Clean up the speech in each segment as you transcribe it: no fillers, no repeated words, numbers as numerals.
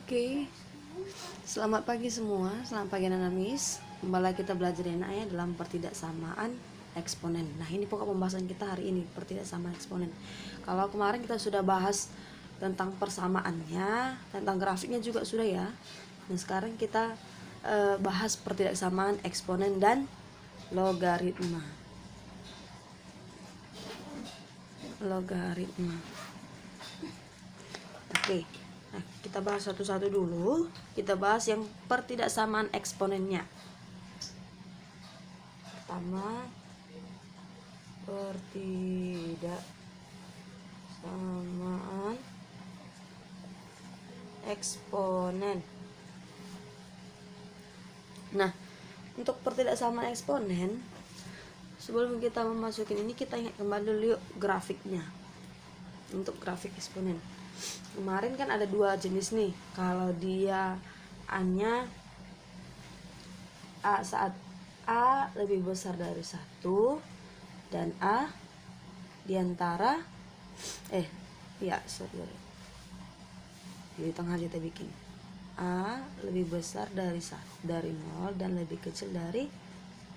Oke, selamat pagi semua, selamat pagi Nanamis. Kembali kita belajar ya dalam pertidaksamaan eksponen. Nah, ini pokok pembahasan kita hari ini, pertidaksamaan eksponen. Kalau kemarin kita sudah bahas tentang persamaannya, tentang grafiknya juga sudah ya. Nah, sekarang kita bahas pertidaksamaan eksponen dan logaritma. Oke. Nah, kita bahas satu-satu dulu. Kita bahas yang pertidaksamaan eksponennya. Pertama, pertidaksamaan eksponen. Nah, untuk pertidaksamaan eksponen, sebelum kita memasukin ini, kita ingat kembali dulu yuk grafiknya. Untuk grafik eksponen, kemarin kan ada dua jenis nih. Kalau dia A-nya A saat A lebih besar dari 1 dan A diantara di tengah kita bikin A lebih besar dari 0 dan lebih kecil dari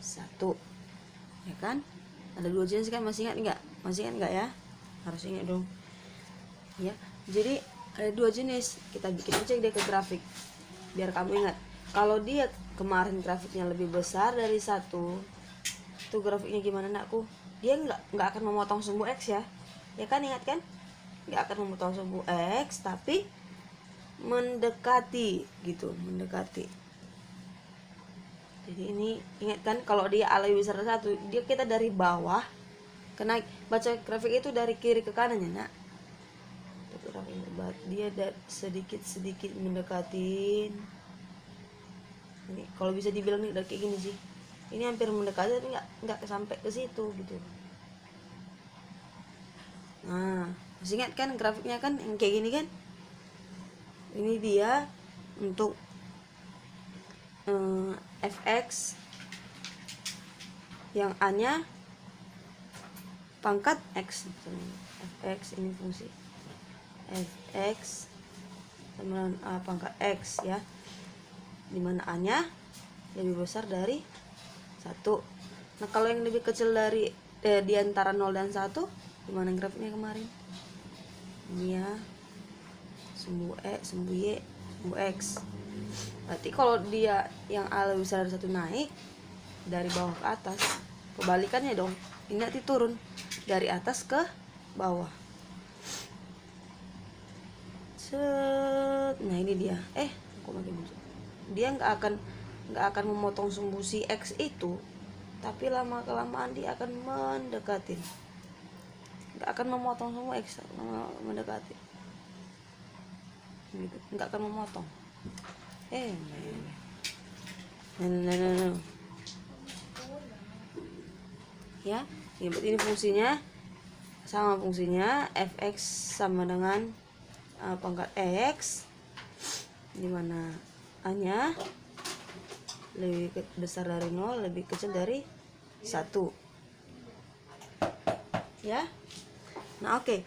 1, ya kan? Ada dua jenis kan, masih ingat nggak ya? Harus ingat dong ya. Jadi ada dua jenis, kita bikin aja dia ke grafik biar kamu ingat. Kalau dia kemarin grafiknya lebih besar dari 1, itu grafiknya gimana nakku? Dia nggak akan memotong sumbu X ya kan, ingat kan? Nggak akan memotong sumbu X, tapi mendekati gitu, mendekati. Jadi ini ingat kan, kalau dia A lebih besar dari 1, dia kita dari bawah ke naik. Baca grafik itu dari kiri ke kanan ya nak. Dia sedikit mendekatin. Ini kalau bisa dibilang nih udah kayak gini sih. Ini hampir mendekati tapi nggak sampai ke situ gitu. Nah, masih ingat kan grafiknya kan yang kayak gini kan? Ini dia untuk fx yang A-nya pangkat x. Fx ini fungsi fx sama A pangkat x ya, dimana A-nya lebih besar dari 1. Nah, kalau yang lebih kecil dari di antara 0 dan 1, gimana grafiknya kemarin? Ini ya, sumbu Y, sumbu X. Berarti kalau dia yang A lebih besar dari 1 naik dari bawah ke atas, kebalikannya dong. Ini nanti turun dari atas ke bawah. Nah, ini dia. Kok makin muncul? Dia nggak akan memotong sumbu si X itu, tapi lama kelamaan dia akan mendekati. Nggak akan memotong sumbu X, mendekati. Gitu. Nggak akan memotong. Nah. Ya, ini fungsinya sama, fungsinya fx sama dengan pangkat x, dimana A-nya lebih besar dari 0, lebih kecil dari 1 ya. Nah, oke.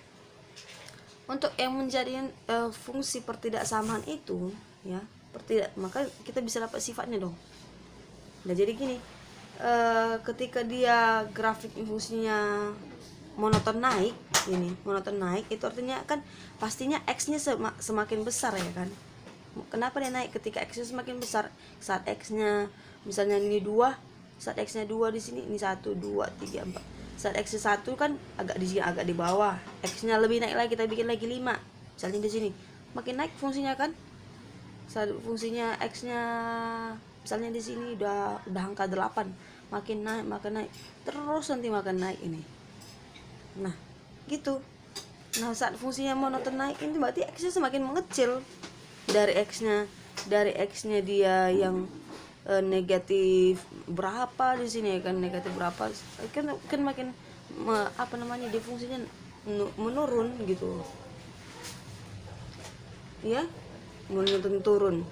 Untuk yang menjadi fungsi pertidaksamaan itu ya, maka kita bisa dapat sifatnya dong. Nah, jadi gini, ketika dia grafik fungsinya monoton naik, itu artinya kan pastinya X-nya semakin besar ya kan. Kenapa dia naik? Ketika X-nya semakin besar, saat X-nya misalnya ini 2, saat X-nya 2 di sini, ini 1, 2, 3, 4. Saat X-nya 1 kan agak di bawah. X-nya lebih naik lagi, kita bikin lagi 5. Misalnya di sini. Makin naik fungsinya kan. Saat fungsinya X-nya misalnya di sini udah angka 8, makin naik terus nanti makin naik ini. Nah, gitu. Nah, saat fungsinya monoton naik ini berarti X-nya semakin mengecil. Dari X-nya dia yang negatif berapa di sini ya kan, negatif berapa kan makin dia fungsinya menurun gitu. Ya, turun.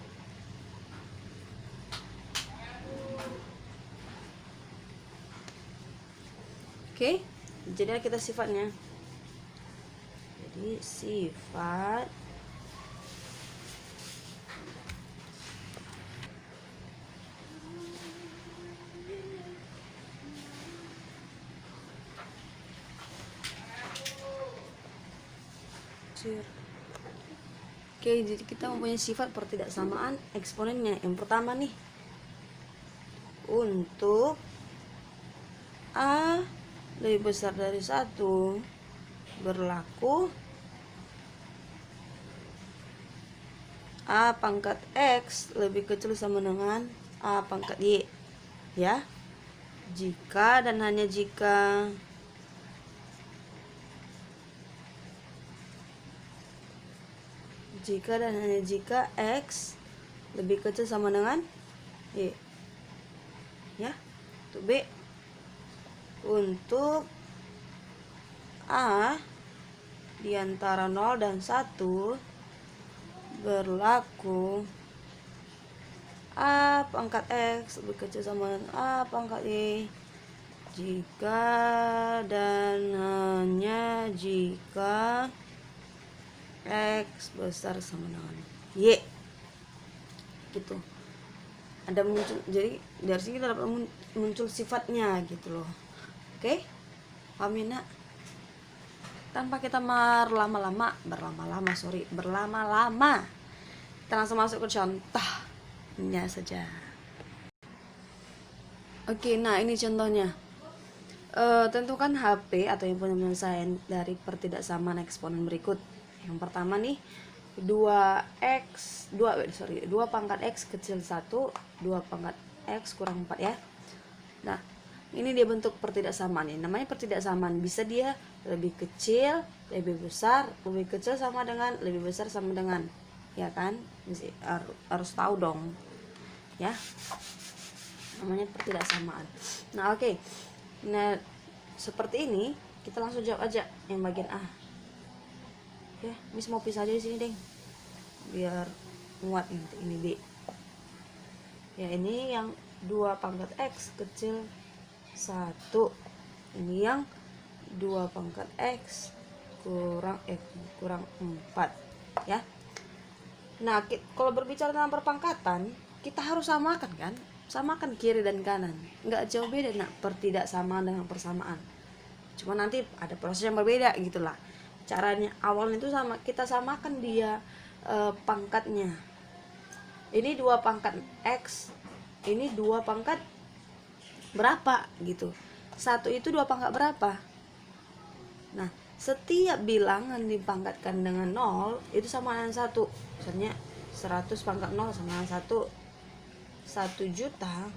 Oke. Jadi kita sifatnya. Jadi sifat share. Oke, jadi kita mempunyai sifat pertidaksamaan eksponennya. Yang pertama nih, untuk A lebih besar dari 1 berlaku A pangkat X lebih kecil sama dengan A pangkat Y, ya. Jika dan hanya jika X lebih kecil sama dengan Y, ya. Untuk B, untuk A di antara 0 dan 1 berlaku A pangkat X lebih kecil sama dengan A pangkat Y jika dan hanya jika X besar sama dengan Y, gitu. Ada muncul, jadi dari sini kita dapat muncul sifatnya gitu loh. Oke, paham ya nak? Tanpa kita berlama-lama, kita langsung masuk ke contohnya saja. Oke, nah ini contohnya. Tentukan HP atau himpunan penyelesaian dari pertidaksamaan eksponen berikut. Yang pertama nih, 2 pangkat X kecil 1, 2 pangkat X kurang 4, ya. Nah, ini dia bentuk pertidaksamaan ini. Namanya pertidaksamaan. Bisa dia lebih kecil, lebih besar, lebih kecil sama dengan, lebih besar sama dengan, ya kan? Harus tahu dong, ya. Namanya pertidaksamaan. Nah, oke. Nah, seperti ini kita langsung jawab aja yang bagian A. Ya, Miss mau pisah aja di sini, Deng. Biar muat ini B. Ya, ini yang 2 pangkat X kecil 1. Ini yang 2 pangkat X kurang 4, ya. Nah, kalau berbicara tentang perpangkatan, kita harus samakan kan? Samakan kiri dan kanan. Nggak jauh beda nak pertidaksamaan dengan persamaan. Cuma nanti ada proses yang berbeda gitulah. Caranya awalnya itu sama, kita samakan dia pangkatnya. Ini 2 pangkat X, ini 2 pangkat berapa gitu. 1 itu 2 pangkat berapa? Nah, setiap bilangan dipangkatkan dengan 0 itu sama dengan 1. Misalnya 100 pangkat 0 sama dengan 1. 1 juta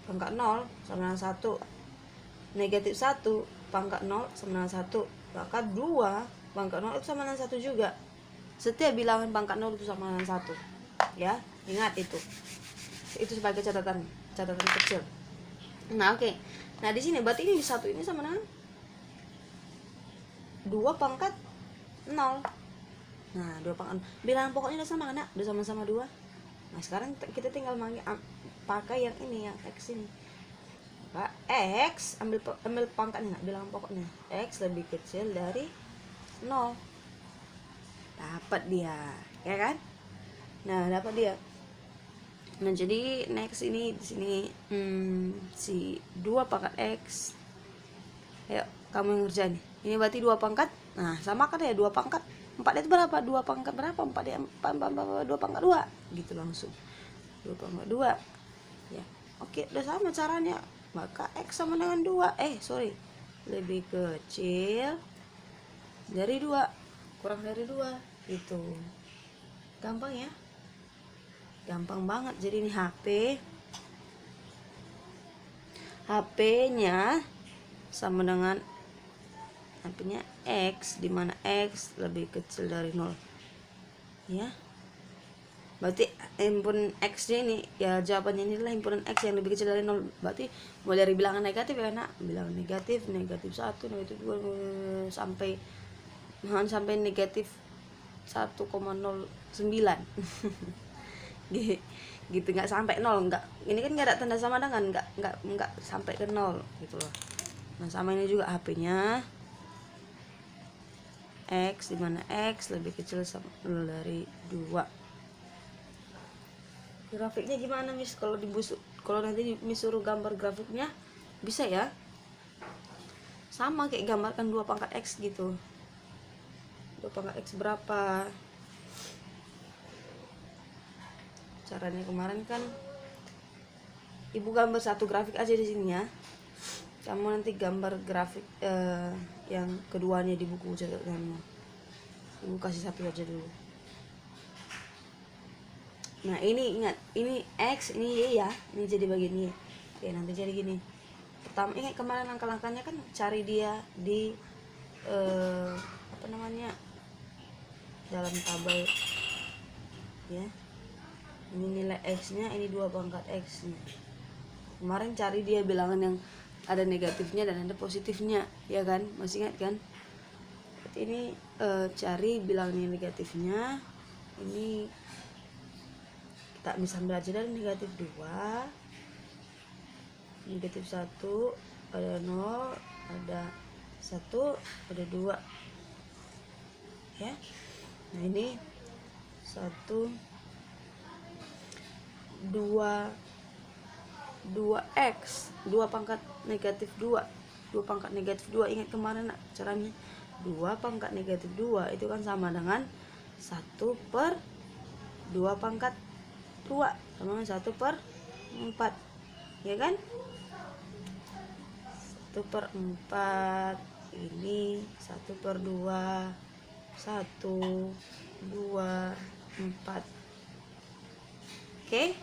pangkat 0 sama dengan 1. Negatif 1 pangkat 0 sama dengan 1. Maka 2 pangkat 0 itu sama dengan 1 juga. Setiap bilangan pangkat 0 itu sama dengan 1. Ya, ingat itu. Itu sebagai catatan kecil. Nah, oke. Nah, di sini berarti ini 1 ini sama dengan 2 pangkat 0. Nah, 2 pangkat 0. Bilangan pokoknya udah sama kan, udah sama-sama 2. Nah, sekarang kita tinggal pakai yang ini, yang X ini. Maka X ambil pangkatnya, bilangan pokoknya. X lebih kecil dari 0. Dapat dia, ya kan? Nah, dapat dia. Nah, jadi next ini di sini si 2 pangkat X. Ayo, kamu yang ngerjain. Ini berarti 2 pangkat. Nah, samakan ya 2 pangkat. 4 itu berapa? 2 pangkat berapa? 4 dia 2 pangkat 2. Gitu langsung. 2 pangkat 2. Ya. Oke, udah sama caranya. Maka X sama dengan 2. Lebih kecil dari 2. Kurang dari 2. Gitu. Gampang ya? Gampang banget. Jadi ini HP-nya sama dengan HP-nya X, di mana X lebih kecil dari 0. Ya. Berarti himpunan X-nya ini, ya jawabannya ini adalah himpunan X yang lebih kecil dari 0. Berarti mulai dari bilangan negatif ya nak. Bilangan negatif 1, negatif 2 sampai negatif 1,09. Gitu, nggak sampai 0, nggak. Ini kan nggak ada tanda sama dengan, nggak sampai ke 0 gitu loh. Nah, sama ini juga HP-nya X, di mana X lebih kecil dari 2. Grafiknya gimana, Miss? Kalau nanti Miss suruh gambar grafiknya bisa ya? sama kayak gambarkan 2 pangkat X gitu. 2 pangkat X berapa? Caranya kemarin kan ibu gambar satu grafik aja di sini ya. Kamu nanti gambar grafik yang keduanya di buku catatanmu. Ibu kasih satu aja dulu. Nah ini ingat, ini X, ini Y ya. Ini jadi bagian Y. Oke, nanti jadi gini. Pertama ingat kemarin langkah-langkahnya kan cari dia di apa namanya, dalam tabel ya. Ini nilai X nya, ini 2 pangkat X nya. Kemarin cari dia bilangan yang ada negatifnya dan ada positifnya, ya kan? Masih ingat kan? Berarti ini cari bilangan yang negatifnya. Ini kita bisa ambil aja dari negatif 2, negatif 1, ada 0, ada 1, ada 2 ya. Nah ini 1, 2x, 2 pangkat negatif 2, 2 pangkat negatif 2. Ingat kemarin caranya 2 pangkat negatif 2 itu kan sama dengan 1 per 2 pangkat 2 sama dengan 1 per 4, ya kan? 1 per 4, ini 1 per 2, 1, 2, 4. Oke?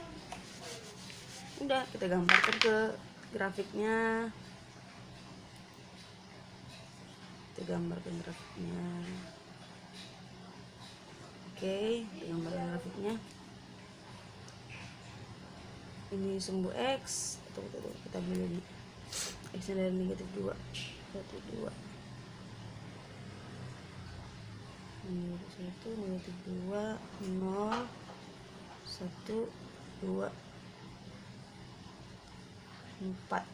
Udah, kita gambarkan ke grafiknya. Kita gambarkan grafiknya. Oke, kita gambarkan grafiknya. Ini sumbu X. Tunggu, kita ambil ini. X nya dari negatif 2. 1, 2. Ini 1, negatif 2, 0, 1, 2, 4,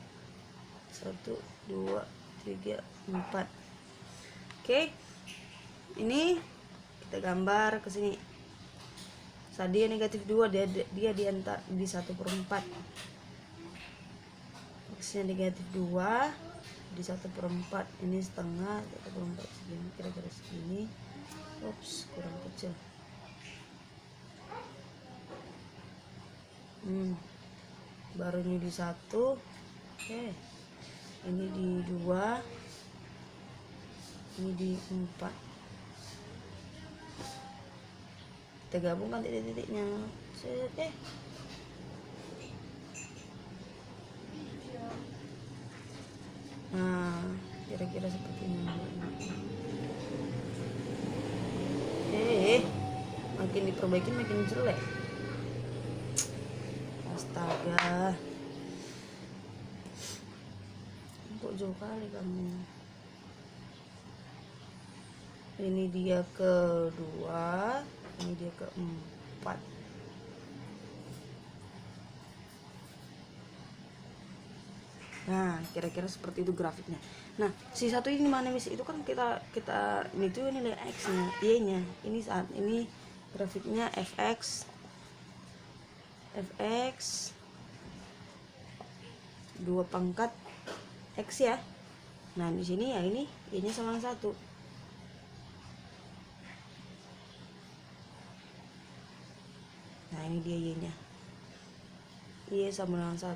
1, 2, 3, 4. Oke, ini kita gambar ke sini. Tadi negatif 2 dia di antar di 1 per 4. X nya negatif 2 di 1 per 4. Ini setengah 1 per 4 segini, kira-kira segini. Ups, kurang kecil. Baru ini di 1. Oke, ini di 2, ini di 4. Kita gabungkan titik-titiknya. Nah, kira-kira seperti ini. Makin diperbaiki makin jelek. Astaga, kok jauh kali kamu. Ini dia kedua, ini dia keempat. Nah, kira-kira seperti itu grafiknya. Nah, si satu ini mana mis? Itu kan kita ini tuh nilai X nya, Y nya. Ini saat ini grafiknya fx 2 pangkat X ya. Nah, di sini ya ini Y nya sama dengan 1. Nah, ini dia Y nya. Y sama dengan 1.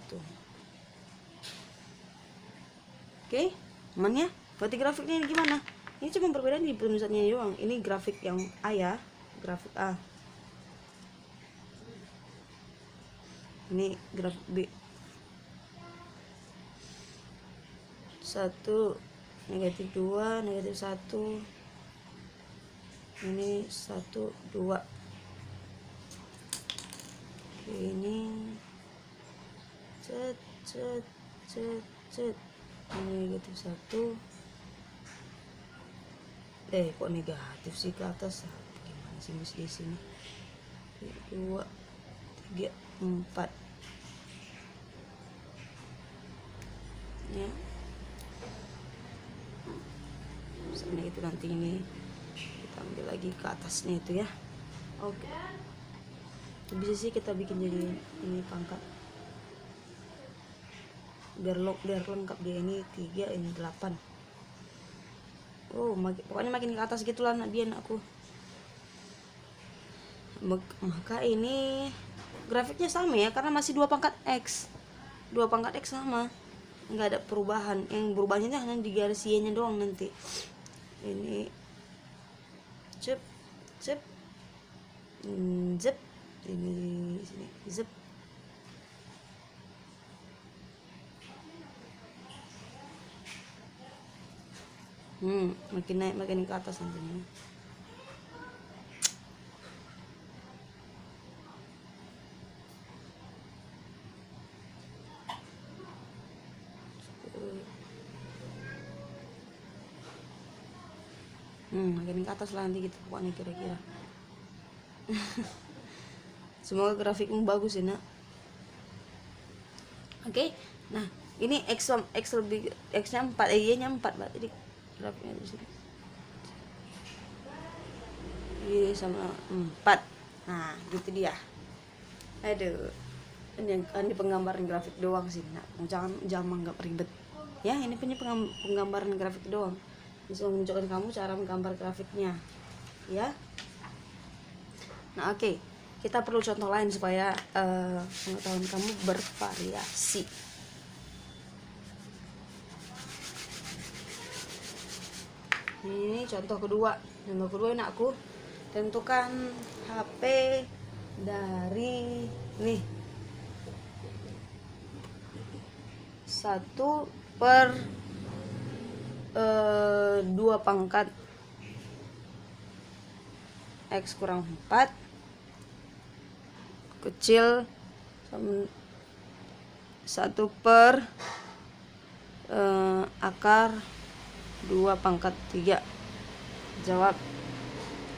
Oke, aman ya? Berarti grafiknya ini gimana? Ini cuma perbedaan di penulisannya doang. Ini grafik yang A ya, grafik A. Ini grafik B. 1, negatif 2, negatif 1. Ini 1, 2. Oke, ini cet. Ini negatif 1. Kok negatif sih ke atas? Gimana sih mis di sini? 2, 3, 4. Ya. Misalnya itu nanti ini kita ambil lagi ke atasnya itu ya. Oke. Bisa sih kita bikin jadi ini pangkat. Biar lengkap dia, ini 3, ini 8. pokoknya makin ke atas gitulah dia anakku. Maka ini grafiknya sama ya, karena masih 2 pangkat X. 2 pangkat X sama, nggak ada perubahan. Yang berubahnya hanya di garis Y-nya doang nanti. Ini cep cep zep, ini sini zep. Makin naik makin ke atas nantinya. Makin ke atas lah nanti gitu pokoknya kira-kira. Semoga grafikmu bagus ya nak. Oke. Nah ini X lebih, X nya 4, Y nya 4 jadi grafiknya di sini Y sama 4. Nah gitu dia. Aduh, ini penggambaran grafik doang sih nak, jangan nggak ribet ya. Ini punya penggambaran grafik doang, bisa menunjukkan kamu cara menggambar grafiknya ya. Nah oke. Kita perlu contoh lain supaya pengetahuan kamu bervariasi. Ini contoh kedua. Contoh kedua ini aku tentukan HP dari nih 1/2 pangkat X kurang 4 kecil sama 1 per akar 2 pangkat 3. Jawab.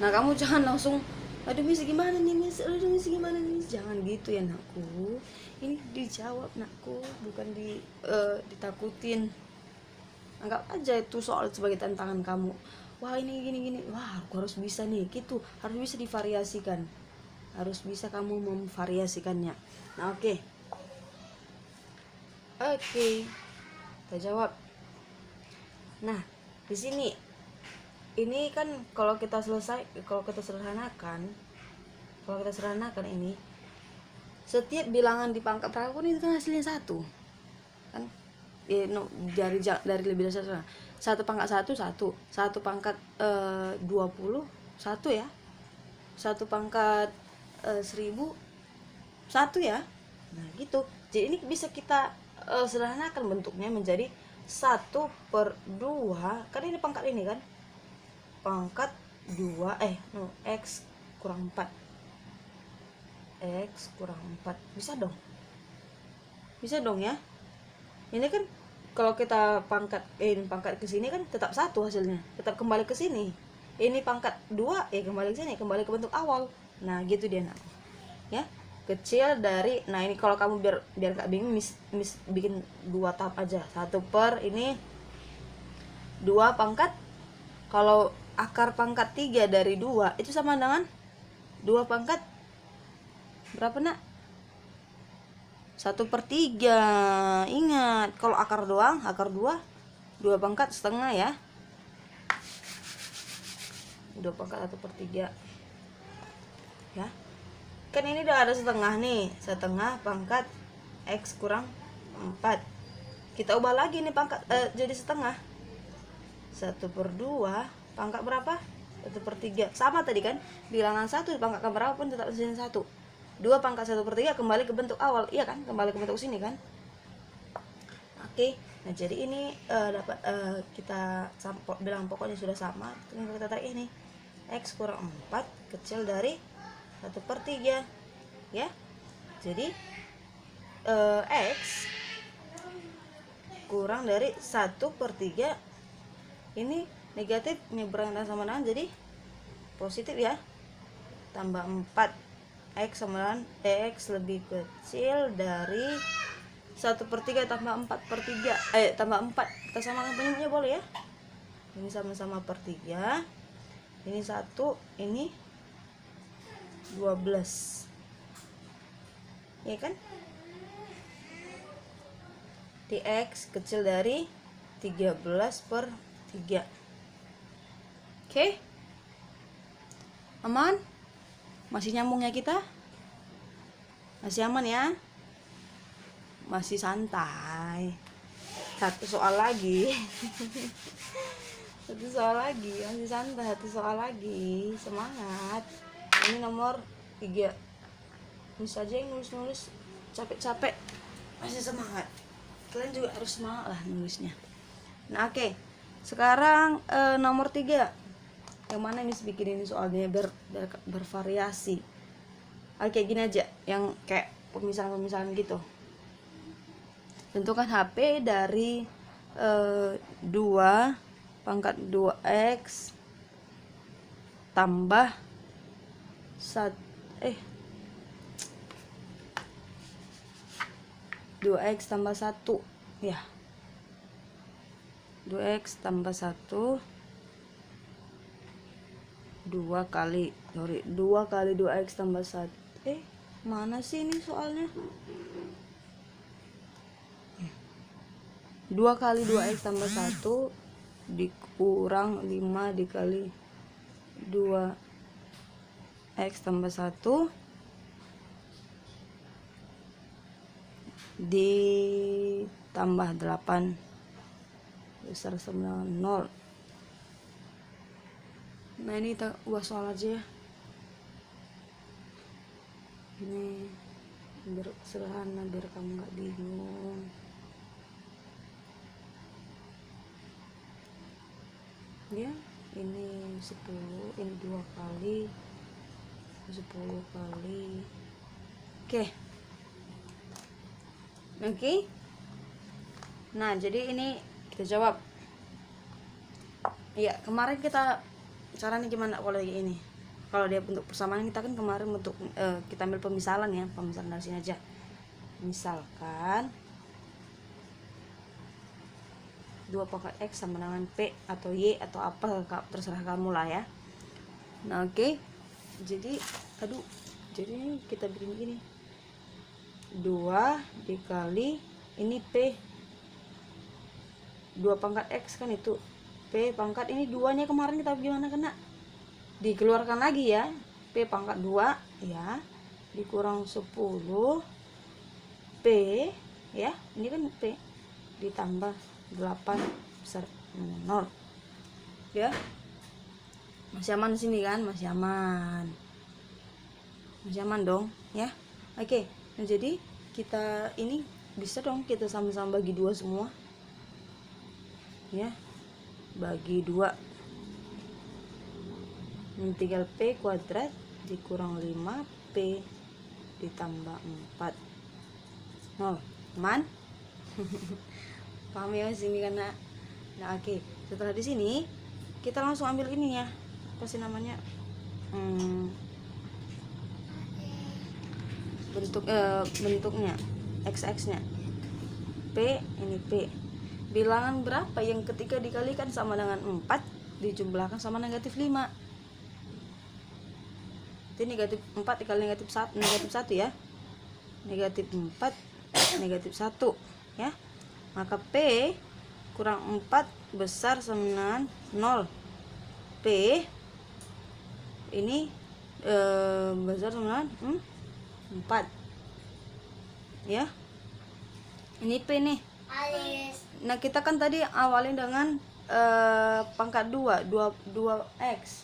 Nah kamu jangan langsung aduh miss gimana nih miss, aduh miss gimana nih miss, jangan gitu ya nakku. Ini dijawab nakku, bukan ditakutin. Anggap aja itu soal sebagai tantangan kamu. Wah ini gini, wah aku harus bisa nih gitu, harus bisa divariasikan, harus bisa kamu memvariasikannya. Nah oke, kita jawab. Nah di sini ini kan kalau kita sederhanakan ini, setiap bilangan di pangkat berapa pun itu kan hasilnya 1 kan. Dari lebih dari 1 pangkat 1 1 pangkat 20 1 ya, 1 pangkat 1000 1 ya. Nah gitu, jadi ini bisa kita sederhanakan bentuknya menjadi 1/2 kan ini pangkat ini kan, pangkat 2 X kurang 4, X kurang 4 bisa dong ya. Ini kan kalau kita pangkat ke sini kan tetap 1 hasilnya, tetap kembali ke sini. Ini pangkat 2 kembali ke sini, kembali ke bentuk awal. Nah gitu dia nak ya, kecil dari. Nah ini kalau kamu biar gak bingung, mis bikin 2 tahap aja. 1 per ini 2 pangkat, kalau akar pangkat 3 dari 2 itu sama dengan 2 pangkat berapa nak? 1/3. Ingat kalau akar 2 2 pangkat setengah ya, 2 pangkat 1/3 ya. Kan ini udah ada setengah nih, setengah pangkat X kurang 4. Kita ubah lagi nih pangkat jadi setengah. 1/2 pangkat berapa? 1/3. Sama tadi kan, bilangan 1 pangkat ke berapa pun tetap hasilnya 1. 2 pangkat 1/3 kembali ke bentuk awal, iya kan? Kembali ke bentuk sini kan? Oke. Nah jadi ini dapat kita bilang pokoknya sudah sama. Tinggal kita tarik ini, X kurang 4 kecil dari 1/3 ya. Jadi X kurang dari 1/3 ini negatif, ini berangkat sama dengan jadi positif ya. Tambah 4 X sama dengan X lebih kecil dari 1/3 tambah 4/3 tambah 4, kita samakan penyebutnya boleh ya. Ini sama-sama per 3, ini 1, ini 12 ya kan. Di X kecil dari 13/3 Oke, aman? Masih nyambung ya kita? Masih aman ya? Masih santai. Satu soal lagi. Satu soal lagi, masih santai. Satu soal lagi, semangat. Ini nomor 3. Ini saja yang nulis-nulis capek-capek masih semangat. Kalian juga harus semangat lah nulisnya. Nah, oke. Sekarang nomor 3. Yang mana ini bikin ini soalnya bervariasi. Oke, gini aja, yang kayak pemisahan-pemisahan gitu. Tentukan HP dari 2 pangkat 2x tambah 2x tambah 1 ya. 2x tambah 1 2 kali 2x tambah 1. Mana sih ini soalnya? 2 kali 2x tambah 1 dikurang 5 dikali 2x tambah 1 ditambah 8 besar sama 0. Nah, ini kita ubah soal aja ya. Ini biar sederhana, biar kamu nggak bingung. Ya, ini 10, ini 2 kali 10 kali. Oke. Nah, jadi ini kita jawab. Ya, kemarin kita caranya gimana kalau ini? Kalau dia bentuk persamaan, kita kan kemarin bentuk kita ambil pemisalan ya, pemisalan dari sini aja. Misalkan 2 pangkat x sama dengan p atau y atau apa, terserah kamu lah ya. Nah, oke. Jadi ini kita bikin gini. 2 dikali ini p 2 pangkat x kan itu p pangkat ini 2-nya kemarin kita gimana kena dikeluarkan lagi ya, p pangkat 2 ya dikurang 10 p ya, ini kan p ditambah 8 besar 0 ya. Masih aman sini kan? Masih aman dong ya. Oke. Nah, jadi kita ini bisa dong kita sama-sama bagi 2 semua ya, bagi 2. Ini tinggal p kuadrat dikurang 5p ditambah 4 0. Aman? Paham ya sini karena. Nah, oke. Setelah di sini kita langsung ambil ini ya, apa sih namanya, bentuknya x nya p, ini p. Bilangan berapa yang ketika dikalikan sama dengan 4 dijumlahkan sama negatif 5? Itu negatif 4 dikali negatif 1 ya, negatif 4 negatif 1 ya. Maka p kurang 4 besar sama dengan 0. P ini besar sama dengan 4 ya. Ini p nih. Nah, kita kan tadi awalin dengan pangkat 2x.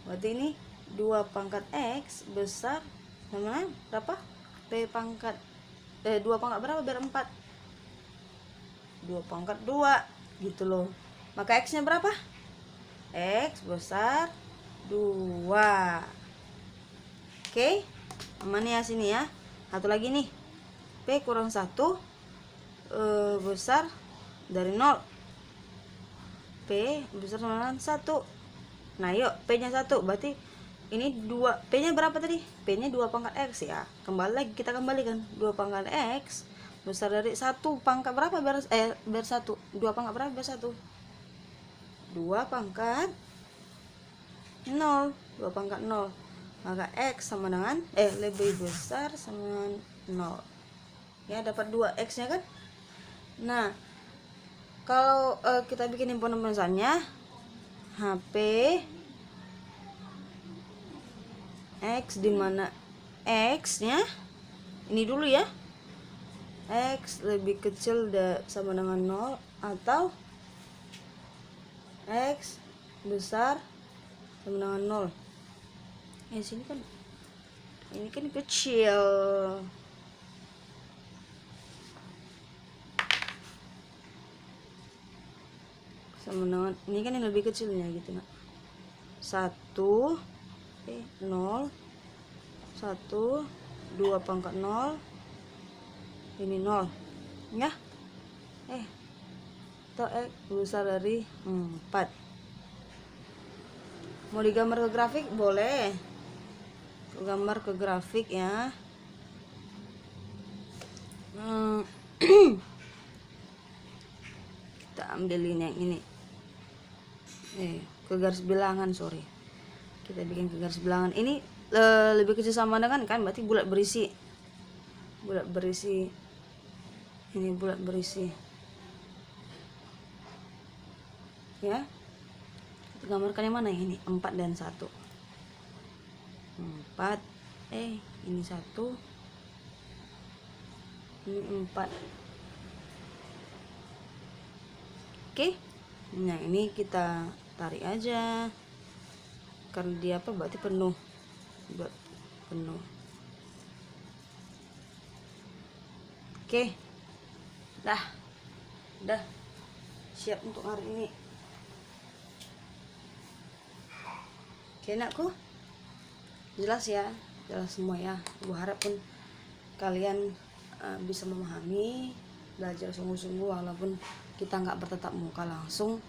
Berarti ini 2 pangkat x besar sama berapa? P pangkat 2 pangkat berapa biar 4? 2 pangkat 2 gitu loh. Maka x nya berapa? X besar 2. Oke, aman ya sini ya. Satu lagi nih, p kurang 1 besar dari 0. P besar sama dengan 1. Nah, yuk p nya 1, berarti ini 2. P nya berapa tadi? P nya 2 pangkat x ya. Kembali lagi, kita kembalikan 2 pangkat x besar dari 1 pangkat berapa biar 1? 2 pangkat berapa biar 1? 2 pangkat 0. 2 pangkat 0. Maka x sama dengan lebih besar sama dengan 0. Ya, dapat 2x nya kan? Nah, kalau kita bikin himpunan pemisahannya, HP X, di mana X nya ini dulu ya, X lebih kecil sama dengan 0 atau X besar sama dengan 0. Sini kan ini kan kecil, sama dengan ini kan yang lebih kecilnya gitu nak. 1 0 1 2 pangkat 0 ini 0 ya. Atau X besar dari 4. Mau digambar ke grafik boleh, gambar ke grafik ya. Kita ambilin yang ini ke garis bilangan, sorry, kita bikin ke garis bilangan. Ini lebih kecil sama dengan kan, berarti bulat berisi ini bulat berisi ya. Kita gambarkan yang mana ini, 4 dan 1. 4 ini 1 ini 4. Oke, nah ini kita tarik aja karena dia apa, berarti penuh. Oke, dah siap untuk hari ini. Oke anakku, jelas ya, jelas semua ya. Ibu harap pun kalian bisa memahami, belajar sungguh-sungguh walaupun kita nggak bertatap muka langsung,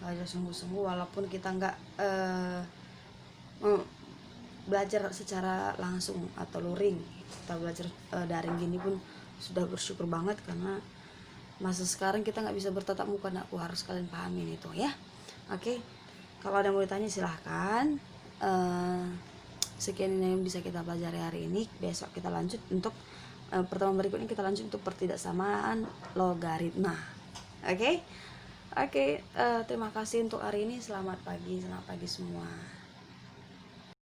belajar sungguh-sungguh walaupun kita nggak belajar secara langsung atau luring. Kita belajar daring gini pun sudah bersyukur banget, karena masa sekarang kita nggak bisa bertatap muka. Aku harus kalian pahamin itu ya. Oke, kalau ada yang mau ditanya silahkan. Sekian yang bisa kita pelajari hari ini. Besok kita lanjut untuk pertemuan berikutnya, kita lanjut untuk pertidaksamaan logaritma. Oke, terima kasih untuk hari ini. Selamat pagi semua.